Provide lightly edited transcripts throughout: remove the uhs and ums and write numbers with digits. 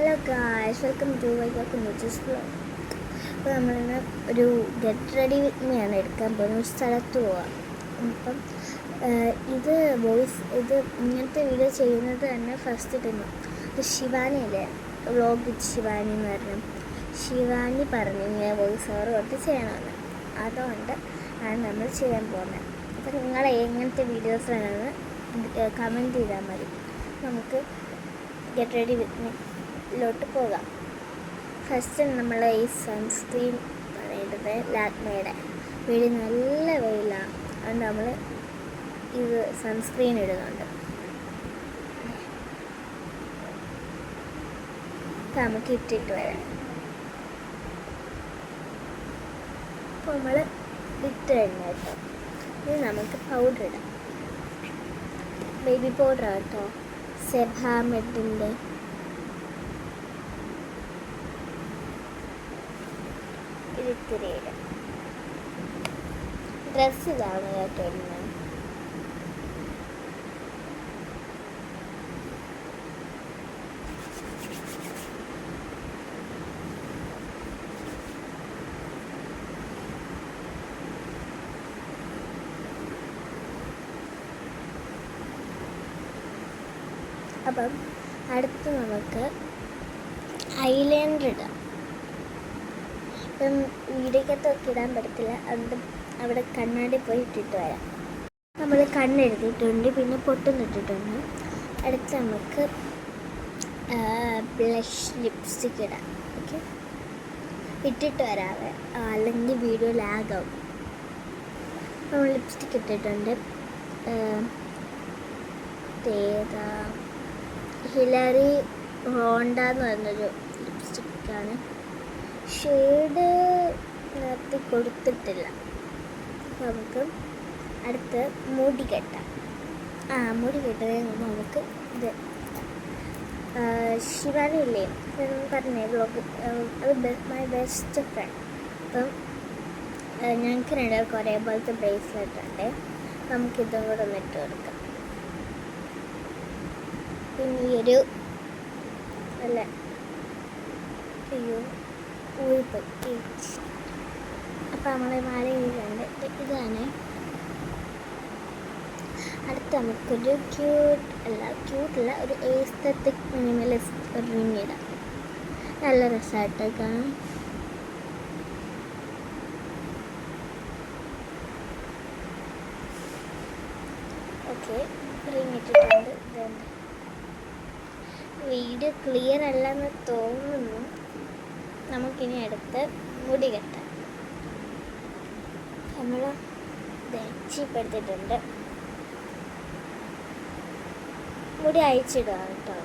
Hello guys, welcome to ന്യൂജസ് vlog. അപ്പോൾ നമ്മളിന്ന് ഒരു ഗെറ്റ് റെഡി വിത്ത് മീ ആണ് എടുക്കാൻ പോകുന്നത്. ഒരു സ്ഥലത്ത് പോവാം. അപ്പം ഇത് ഇങ്ങനത്തെ വീഡിയോ ചെയ്യുന്നത് തന്നെ ഫസ്റ്റ് ടൈം. ഇത് ശിവാനിയല്ലേ, വ്ലോഗ് വിത്ത് ശിവാനി എന്ന് പറഞ്ഞു. ശിവാനി പറഞ്ഞു ഇങ്ങനെ വോയിസ് ഓവർ കൊടുത്ത് ചെയ്യണമെന്ന്. അതുകൊണ്ട് ആണ് നമ്മൾ ചെയ്യാൻ പോകുന്നത്. അപ്പോൾ നിങ്ങൾ എങ്ങനത്തെ വീഡിയോസ് വേണമെന്ന് കമൻറ്റ് ചെയ്താൽ മതി. നമുക്ക് ഗെറ്റ് റെഡി വിത്ത് മീ ലോട്ട് പോകാം. ഫസ്റ്റ് നമ്മൾ ഈ സൺസ്ക്രീൻ പറയുന്നത് ലാക്മേയുടെ. വീട് നല്ല വെയിലാണ്, അതുകൊണ്ട് നമ്മൾ ഇത് സൺസ്ക്രീൻ ഇടുന്നുണ്ട്. അപ്പം നമുക്ക് ഇട്ടിട്ട് വരാം. അപ്പോൾ നമ്മൾ ഇട്ട് കഴിഞ്ഞ കേട്ടോ, ഇത് നമുക്ക് പൗഡർ ഇടാം. ബേബി പൗഡർ കേട്ടോ, സെബാമെഡിൻ്റെ. ഇതിരിയുടെ ഡ്രസ്സ് ഇതാണ് കേട്ടോ ഇടുന്നത്. അപ്പം അടുത്ത് നമുക്ക് ഐലൈനർ ഇടാം. ഇപ്പം വീഡിയോക്കകത്തൊക്കെ ഇടാൻ പറ്റത്തില്ല, അതുകൊണ്ട് അവിടെ കണ്ണാടി പോയി ഇട്ടിട്ട് വരാം. നമ്മൾ കണ്ണെഴുതിയിട്ടുണ്ട്, പിന്നെ പൊട്ടുന്നിട്ടിട്ടുണ്ട്. അടുത്ത് നമുക്ക് ബ്ലഷ് ലിപ്സ്റ്റിക്ക് ഇടാം. ഓക്കെ, ഇട്ടിട്ട് വരാവേ, അല്ലെങ്കിൽ വീഡിയോ ലാഗാവും. നമ്മൾ ലിപ്സ്റ്റിക്ക് ഇട്ടിട്ടുണ്ട്. ഏതാ, ഹിലറി ഹോണ്ട എന്ന് പറഞ്ഞൊരു ലിപ്സ്റ്റിക്കാണ്. ഷെയ്ഡ് നിർത്തി കൊടുത്തിട്ടില്ല. നമുക്ക് അടുത്ത് മുടി കെട്ടാം. മുടി കെട്ടുന്നതിന് നമുക്ക് ഇത് ശിവാനിയില്ലേ പറഞ്ഞേ വ്ലോഗ്, അത് മൈ ബെസ്റ്റ് ഫ്രണ്ട്. അപ്പം ഞങ്ങൾക്ക് രണ്ടുപേർക്ക് ഒരേപോലത്തെ ബ്രേസ്ലെറ്റ് ഉണ്ട്. നമുക്കിതും കൂടെ ഒന്ന് ഇട്ട് കൊടുക്കാം. പിന്നെ ഈ ഒരു അല്ല അപ്പം നമ്മൾ മാല ചെയ്തുണ്ട്. ഇതാണ് അടുത്ത് നമുക്കൊരു ക്യൂട്ടുള്ള ഒരു എസ്തെറ്റിക് മിനിമലിസ്റ്റ് ഒരു റിങ് ഇടാം. നല്ല രസമായിട്ട് കാണാം. ഓക്കെ, റിങ് ഇട്ടിട്ടുണ്ട്. വീഡിയോ ക്ലിയർ അല്ലെന്ന് തോന്നുന്നു. നമുക്കിനി അടുത്ത് മുടി കെട്ടാം. നമ്മൾ ചീപ്പെടുത്തിട്ടുണ്ട്. മുടി അയച്ചിടുക കേട്ടോ.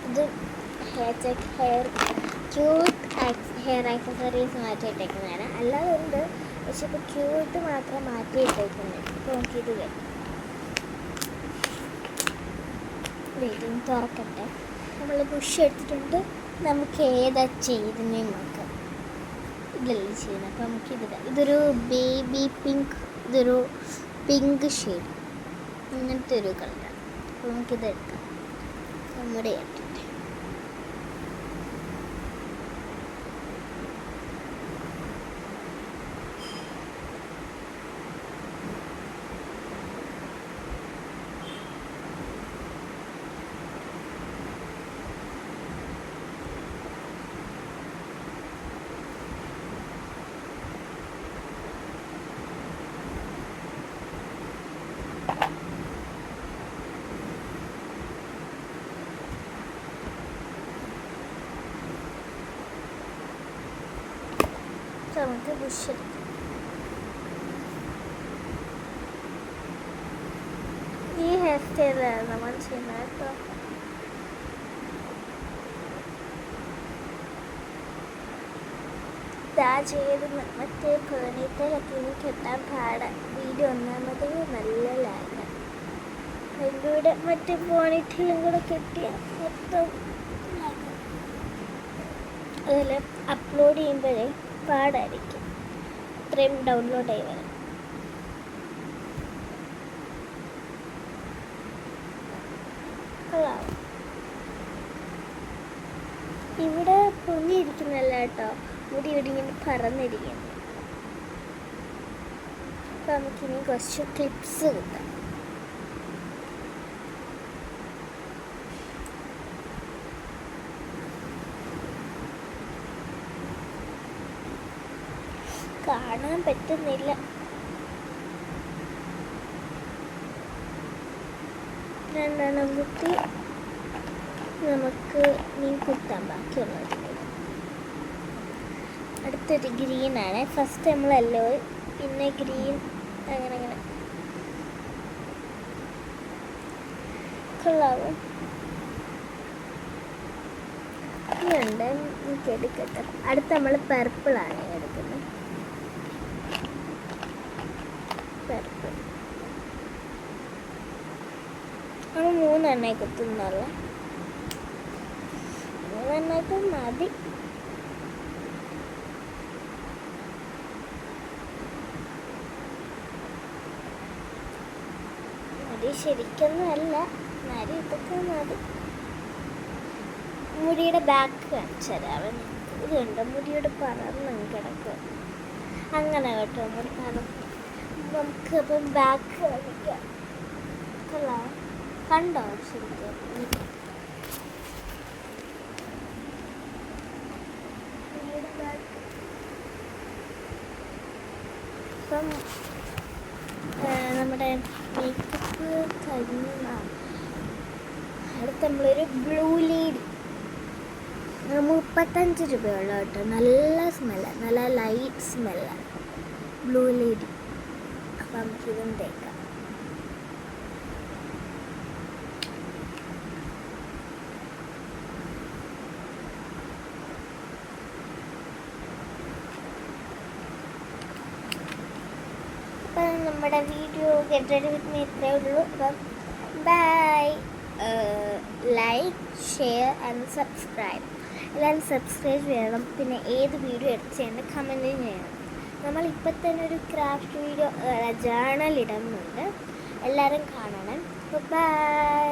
ഇത് ഹെയർ ക്യൂട്ട് ഹെയർ ആക്സസറീസ് മാറ്റിയിട്ടേക്കുന്നതാണ്. അല്ലാതെ ഉണ്ട്, പക്ഷെ ഇപ്പോൾ ക്യൂട്ട് മാത്രം മാറ്റിയിട്ടേക്കുന്നത്. ഇപ്പോൾ നമുക്കിത് കേട്ടോ, വെയിറ്റിംഗ് തുറക്കട്ടെ. നമ്മൾ ബുഷ് എടുത്തിട്ടുണ്ട്. നമുക്ക് ഏതാ ചെയ്തതിനെ നോക്കാം. ഇതല്ലേ ചെയ്യുന്നത്. അപ്പോൾ നമുക്കിതിടാം. ഇതൊരു ബേബി പിങ്ക്, ഇതൊരു പിങ്ക് ഷെയ്ഡ്, അങ്ങനത്തെ ഒരു കളറാണ്. അപ്പോൾ നമുക്കിതെടുക്കാം. നമ്മുടെ ഇട്ടിട്ട് നമുക്ക് ബുഷ് എടുക്കാം. ഈ ഹെയർ സ്റ്റൈലാണ് നമ്മൾ ചെയ്യുന്നത് കേട്ടോ. ഇതാ ചെയ്ത് മറ്റേ പേണിട്ടയിലൊക്കെ എനിക്ക് കിട്ടാൻ പാടാൻ. വീഡിയോ ഒന്നാമതേ നല്ല ലാഗാണ്. അതിൻ്റെ കൂടെ മറ്റേ പോണിറ്റെയിലും കൂടെ കിട്ടിയ മൊത്തം അതുപോലെ അപ്ലോഡ് ചെയ്യുമ്പോഴേ പാടായിരിക്കും ഇത്രയും ഡൗൺലോഡ് ആയി വരാം. ഇവിടെ പൊങ്ങിയിരിക്കുന്നല്ല കേട്ടോ, മുടി ഇവിടെ ഇങ്ങനെ പറന്നിരിക്കുന്നു. അപ്പം നമുക്കിനി കുറച്ച് ക്ലിപ്സ് കിട്ടാം. കാണാൻ പറ്റുന്നില്ല. രണ്ടെണ്ണം കുത്തി നമുക്ക് മീൻ കുത്താൻ ബാക്കിയുള്ളത്. അടുത്തൊരു ഗ്രീനാണ്. ഫസ്റ്റ് നമ്മൾ യെല്ലോ, പിന്നെ ഗ്രീൻ, അങ്ങനെ അങ്ങനെ. കൊള്ളാവും. ഇതുണ്ട്, എനിക്ക് എടുക്കട്ടെ. അടുത്ത് നമ്മൾ പർപ്പിളാണ് എടുക്കുന്നത്. പർപ്പിൾ നമ്മൾ 3 എണ്ണ കുത്തുന്നല്ല, 3 എണ്ണയ്ക്ക് മതി. മതി ശരിക്കൊന്നും അല്ല, എന്നാലും ഇതൊക്കെ മതി. മുടിയുടെ ബാക്ക് കാണിച്ചു തരാം. ഇതുണ്ട്, മുടിയുടെ പറന്ന് കിടക്കുക അങ്ങനെ കേട്ടോ. മുടി പറന്ന് നമുക്ക് അപ്പം ബാക്ക് കാണിക്കാം. കണ്ടോ ശരിക്കും? ഇപ്പം നമ്മുടെ മേക്കപ്പ് കഴിഞ്ഞ അടുത്ത് നമ്മളൊരു ബ്ലൂ ലേഡി 35 രൂപയുള്ള കേട്ടോ. നല്ല സ്മെല്ലാണ്, നല്ല ലൈറ്റ് സ്മെല്ലാണ് ബ്ലൂ ലേഡി. അപ്പം നമുക്കിതും തേക്കാം. അപ്പം നമ്മുടെ video get ready with me ഇത്രയേ ഉള്ളൂ. അപ്പം bye. Like, share and subscribe. എല്ലാവരും സബ്സ്ക്രൈബ് ചെയ്യണം. പിന്നെ ഏത് വീഡിയോ എടുത്ത് ചെയ്യണം കമൻറ്റ് ചെയ്യണം. നമ്മളിപ്പോൾ തന്നെ ഒരു ക്രാഫ്റ്റ് വീഡിയോ ജേണൽ ഇടുന്നുണ്ട്, എല്ലാവരും കാണണം. ബൈ.